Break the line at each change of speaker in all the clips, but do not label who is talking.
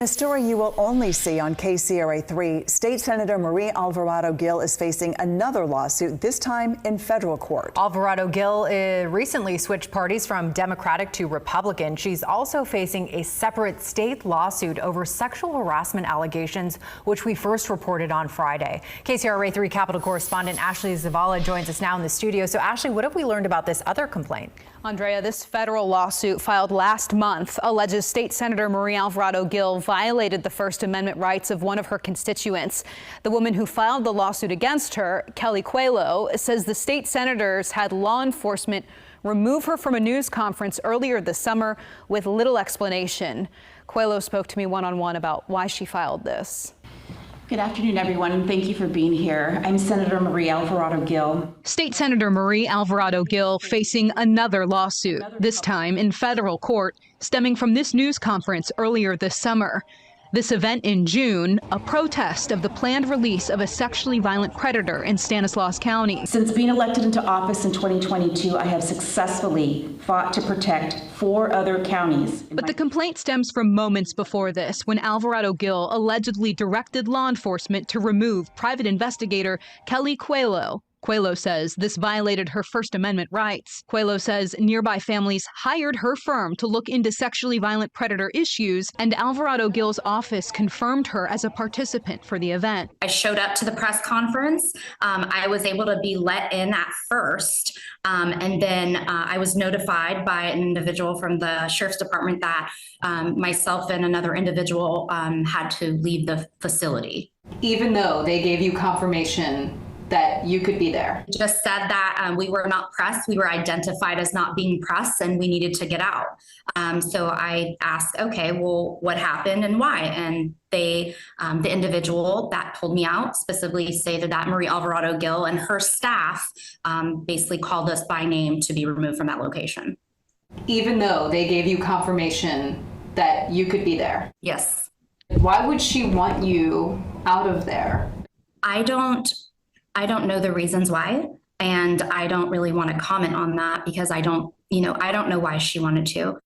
A story you will only see on KCRA3. State Senator Marie Alvarado Gil is facing another lawsuit, this time in federal court.
Alvarado Gil recently switched parties from Democratic to Republican. She's also facing a separate state lawsuit over sexual harassment allegations, which we first reported on Friday. KCRA3 Capitol correspondent Ashley Zavala joins us now in the studio. So Ashley, what have we learned about this other complaint?
Andrea, this federal lawsuit filed last month alleges State Senator Marie Alvarado Gil violated the First Amendment rights of one of her constituents. The woman who filed the lawsuit against her, Kelly Cuello, says the state senators had law enforcement remove her from a news conference earlier this summer with little explanation. Cuello spoke to me one-on-one about why she filed this.
Good afternoon, everyone, and thank you for being here. I'm Senator Marie Alvarado Gil.
State Senator Marie Alvarado Gil facing another lawsuit, this time in federal court, stemming from this news conference earlier this summer. This event in June, a protest of the planned release of a sexually violent predator in Stanislaus County.
Since being elected into office in 2022, I have successfully fought to protect 4 other counties.
But the complaint stems from moments before this, when Alvarado Gil allegedly directed law enforcement to remove private investigator Kelly Cuello. Cuello says this violated her First Amendment rights. Cuello says nearby families hired her firm to look into sexually violent predator issues, and Alvarado Gil's office confirmed her as a participant for the event.
I showed up to the press conference. I was able to be let in at first, and then I was notified by an individual from the Sheriff's Department that myself and another individual had to leave the facility.
Even though they gave you confirmation that you could be there?
Just said that we were not pressed. We were identified as not being pressed and we needed to get out. So I asked, okay, well, what happened and why? And they, the individual that pulled me out specifically stated that Marie Alvarado Gil and her staff basically called us by name to be removed from that location.
Even though they gave you confirmation that you could be there?
Yes.
Why would she want you out of there?
I don't know the reasons why, and I don't really want to comment on that because I don't know why she wanted to.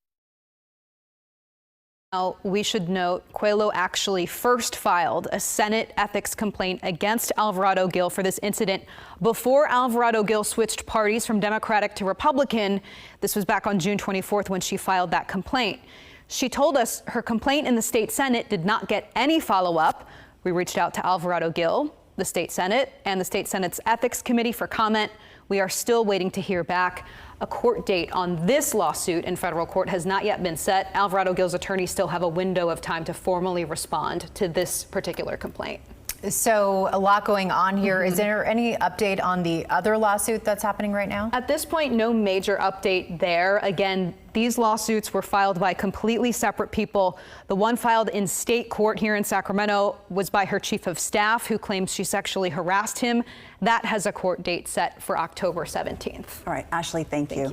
Now, we should note Cuello actually first filed a Senate ethics complaint against Alvarado Gil for this incident before Alvarado Gil switched parties from Democratic to Republican. This was back on June 24th when she filed that complaint. She told us her complaint in the state Senate did not get any follow-up. We reached out to Alvarado Gil, the state Senate, and the state Senate's ethics committee for comment. We are still waiting to hear back. A court date on this lawsuit in federal court has not yet been set. Alvarado Gil's attorneys still have a window of time to formally respond to this particular complaint.
So a lot going on here. Is there any update on the other lawsuit that's happening right now?
At this point, no major update there. Again, these lawsuits were filed by completely separate people. The one filed in state court here in Sacramento was by her chief of staff, who claims she sexually harassed him. That has a court date set for October 17th.
All right, Ashley, thank you.